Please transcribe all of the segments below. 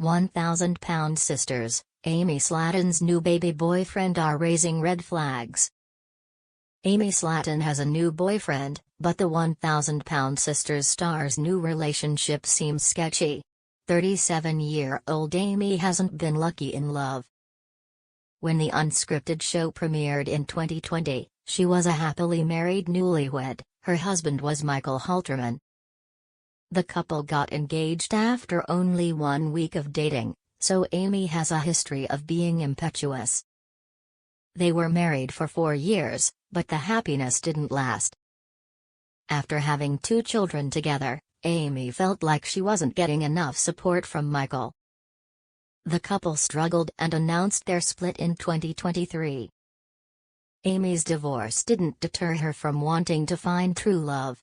1,000-pound sisters, Amy Slatton's new baby boyfriend are raising red flags. Amy Slatton has a new boyfriend, but the 1,000-pound sisters star's new relationship seems sketchy. 37-year-old Amy hasn't been lucky in love. When the unscripted show premiered in 2020, she was a happily married newlywed. Her husband was Michael Halterman. The couple got engaged after only 1 week of dating, so Amy has a history of being impetuous. They were married for 4 years, but the happiness didn't last. After having 2 children together, Amy felt like she wasn't getting enough support from Michael. The couple struggled and announced their split in 2023. Amy's divorce didn't deter her from wanting to find true love.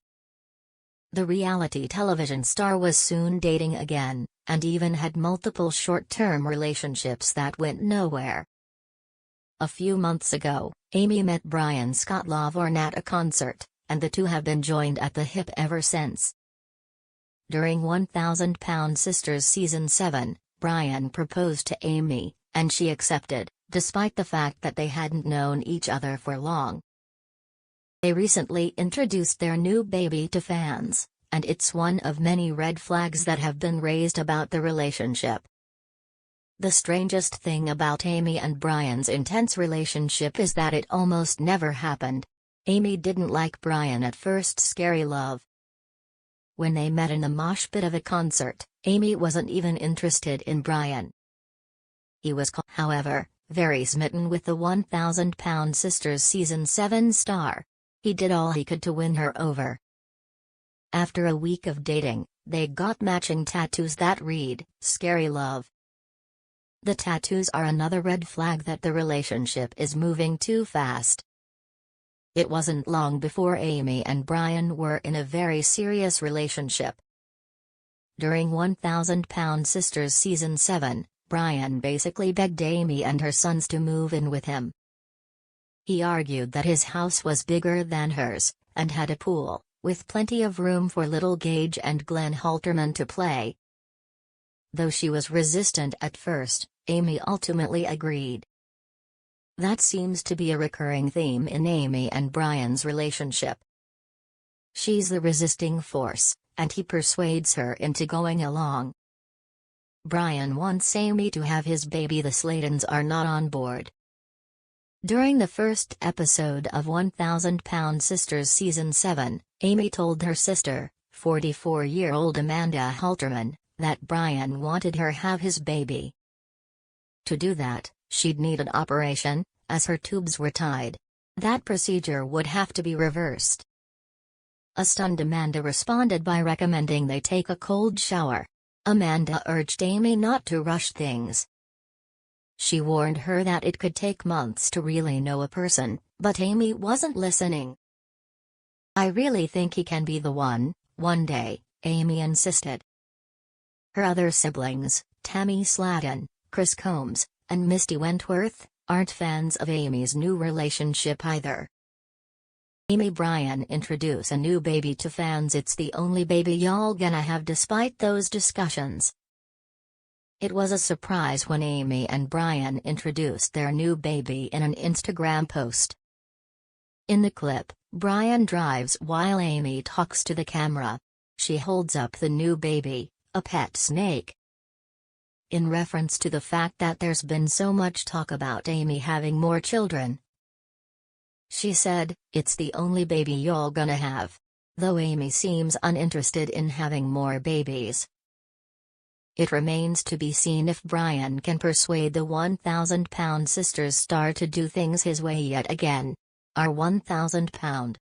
The reality television star was soon dating again, and even had multiple short-term relationships that went nowhere. A few months ago, Amy met Brian Scott Laverne at a concert, and the two have been joined at the hip ever since. During 1,000-Pound Sisters Season 7, Brian proposed to Amy, and she accepted, despite the fact that they hadn't known each other for long. They recently introduced their new baby to fans, and it's one of many red flags that have been raised about the relationship. The strangest thing about Amy and Brian's intense relationship is that it almost never happened. Amy didn't like Brian at first. Scary love. When they met in the mosh pit of a concert, Amy wasn't even interested in Brian. He was, however, very smitten with the 1,000-Pound Sisters Season 7 star. He did all he could to win her over. After a week of dating, they got matching tattoos that read, "Scary Love." The tattoos are another red flag that the relationship is moving too fast. It wasn't long before Amy and Brian were in a very serious relationship. During 1,000-Pound Sisters Season 7, Brian basically begged Amy and her sons to move in with him. He argued that his house was bigger than hers, and had a pool, with plenty of room for little Gage and Glenn Halterman to play. Though she was resistant at first, Amy ultimately agreed. That seems to be a recurring theme in Amy and Brian's relationship. She's the resisting force, and he persuades her into going along. Brian wants Amy to have his baby. The Slattons are not on board. During the first episode of 1,000-Pound Sisters Season 7, Amy told her sister, 44-year-old Amanda Halterman, that Brian wanted her have his baby. To do that, she'd need an operation, as her tubes were tied. That procedure would have to be reversed. A stunned Amanda responded by recommending they take a cold shower. Amanda urged Amy not to rush things. She warned her that it could take months to really know a person, but Amy wasn't listening. "I really think he can be the one day," Amy insisted. Her other siblings, Tammy Slatton, Chris Combs, and Misty Wentworth, aren't fans of Amy's new relationship either. Amy Brian introduce a new baby to fans. "It's the only baby y'all gonna have." Despite those discussions, it was a surprise when Amy and Brian introduced their new baby in an Instagram post. In the clip, Brian drives while Amy talks to the camera. She holds up the new baby, a pet snake. In reference to the fact that there's been so much talk about Amy having more children, she said, "It's the only baby y'all gonna have." Though Amy seems uninterested in having more babies. It remains to be seen if Brian can persuade the 1,000-Pound Sisters star to do things his way yet again. Are 1,000-Pound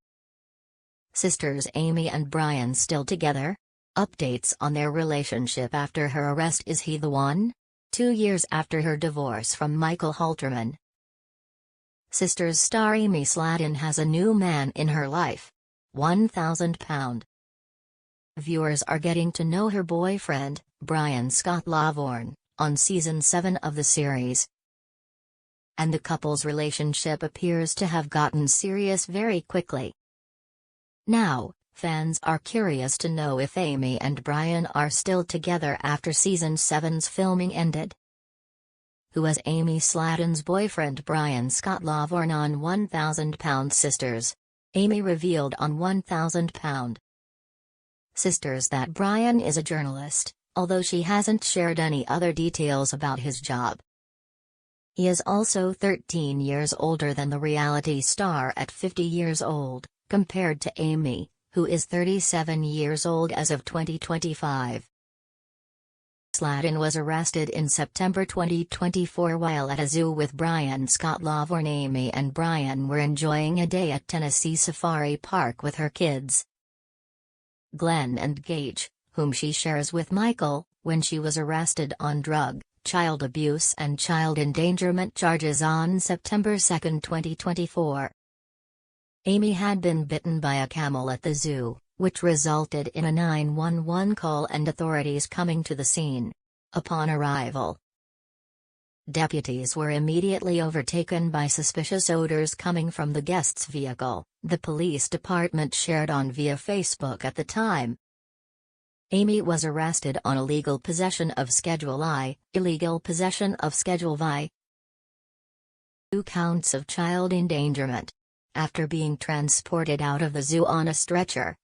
Sisters Amy and Brian still together? Updates on their relationship after her arrest. Is he the one? 2 years after her divorce from Michael Halterman, Sisters star Amy Slatton has a new man in her life. 1,000-Pound viewers are getting to know her boyfriend, Brian Scott Laverne, on Season 7 of the series. And the couple's relationship appears to have gotten serious very quickly. Now, Fans are curious to know if Amy and Brian are still together after Season 7's filming ended. Who was Amy Slatton's boyfriend Brian Scott Lawhorn on 1000 Pound Sisters? Amy revealed on 1000 Pound Sisters that Brian is a journalist, although she hasn't shared any other details about his job. He is also 13 years older than the reality star at 50 years old, compared to Amy, who is 37 years old as of 2025. Slatton was arrested in September 2024 while at a zoo with Brian Scott Lawhorn. Amy and Brian were enjoying a day at Tennessee Safari Park with her kids, Glenn and Gage, whom she shares with Michael, when she was arrested on drug, child abuse and child endangerment charges on September 2, 2024. Amy had been bitten by a camel at the zoo, which resulted in a 911 call and authorities coming to the scene. Upon arrival, deputies were immediately overtaken by suspicious odors coming from the guest's vehicle, the police department shared on via Facebook at the time. Amy was arrested on illegal possession of Schedule I, illegal possession of Schedule V, 2 counts of child endangerment. After being transported out of the zoo on a stretcher,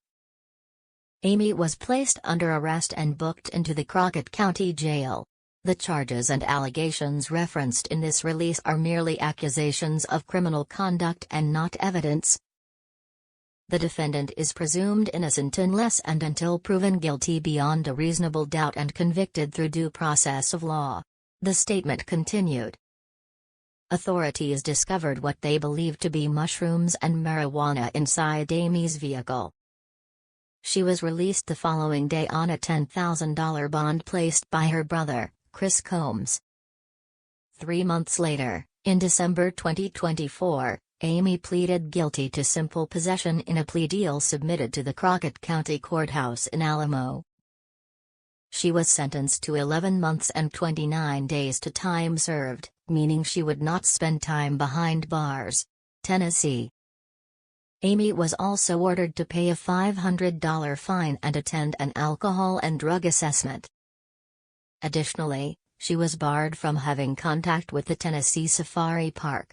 Amy was placed under arrest and booked into the Crockett County Jail. The charges and allegations referenced in this release are merely accusations of criminal conduct and not evidence. The defendant is presumed innocent unless and until proven guilty beyond a reasonable doubt and convicted through due process of law. The statement continued. Authorities discovered what they believed to be mushrooms and marijuana inside Amy's vehicle. She was released the following day on a $10,000 bond placed by her brother, Chris Combs. 3 months later, in December 2024, Amy pleaded guilty to simple possession in a plea deal submitted to the Crockett County Courthouse in Alamo. She was sentenced to 11 months and 29 days to time served, meaning she would not spend time behind bars. Tennessee. Amy was also ordered to pay a $500 fine and attend an alcohol and drug assessment. Additionally, she was barred from having contact with the Tennessee Safari Park.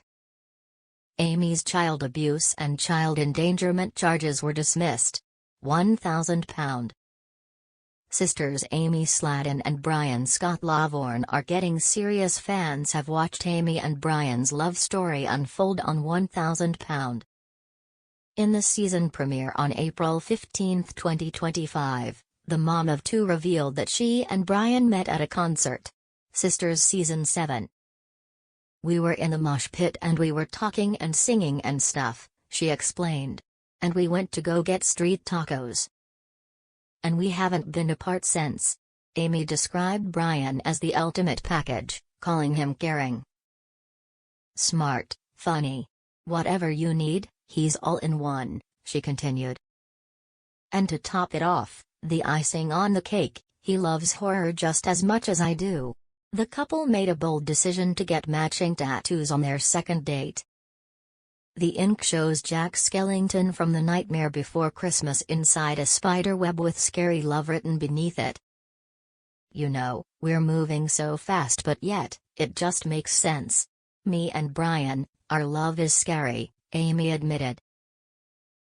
Amy's child abuse and child endangerment charges were dismissed. 1000 Pound Sisters Amy Slatton and Brian Scott Lawhorn are getting serious. Fans have watched Amy and Brian's love story unfold on 1000 Pound. In the season premiere on April 15, 2025, the mom of 2 revealed that she and Brian met at a concert. Sisters Season 7. "We were in the mosh pit and we were talking and singing and stuff," she explained. "And we went to go get street tacos. And we haven't been apart since." Amy described Brian as the ultimate package, calling him caring, smart, funny. "Whatever you need, he's all in one," she continued. "And to top it off, the icing on the cake, he loves horror just as much as I do." The couple made a bold decision to get matching tattoos on their second date. The ink shows Jack Skellington from The Nightmare Before Christmas inside a spider web with "Scary Love" written beneath it. "You know, we're moving so fast but yet, it just makes sense. Me and Brian, our love is scary," Amy admitted.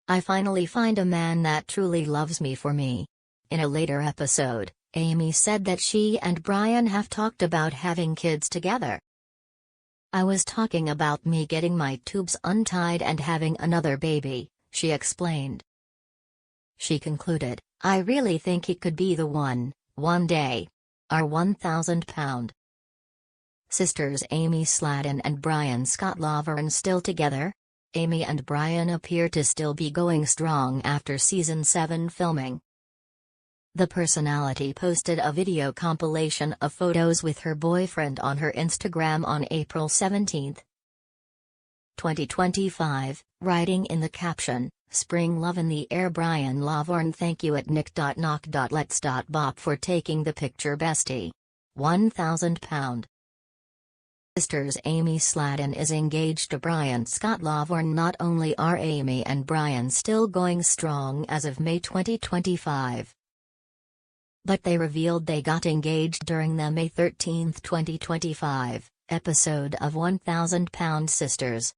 "I finally find a man that truly loves me for me." In a later episode, Amy said that she and Brian have talked about having kids together. "I was talking about me getting my tubes untied and having another baby," she explained. She concluded, "I really think he could be the one day." Our 1000 Pound Sisters Amy Slatton and Brian Scott Lawhorn still together? Amy and Brian appear to still be going strong after Season 7 filming. The personality posted a video compilation of photos with her boyfriend on her Instagram on April 17, 2025, writing in the caption, "Spring love in the air Brian Lawhorn thank you at nick.knock.lets.bop for taking the picture bestie. 1000 Pound Sisters Amy Slatton is engaged to Brian Scott Laverne. Not only are Amy and Brian still going strong as of May 2025, but they revealed they got engaged during the May 13, 2025, episode of 1000 Pound Sisters.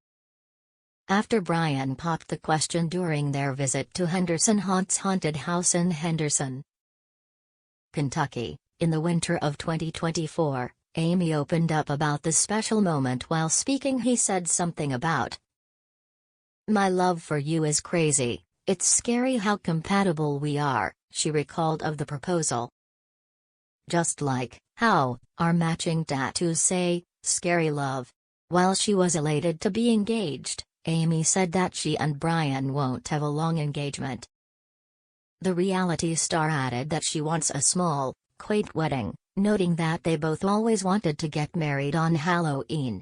After Brian popped the question during their visit to Henderson Haunt's haunted house in Henderson, Kentucky, in the winter of 2024, Amy opened up about the special moment while speaking. He said something about, "My love for you is crazy, it's scary how compatible we are," she recalled of the proposal. "Just like how our matching tattoos say, scary love." While she was elated to be engaged, Amy said that she and Brian won't have a long engagement. The reality star added that she wants a small, quaint wedding, noting that they both always wanted to get married on Halloween.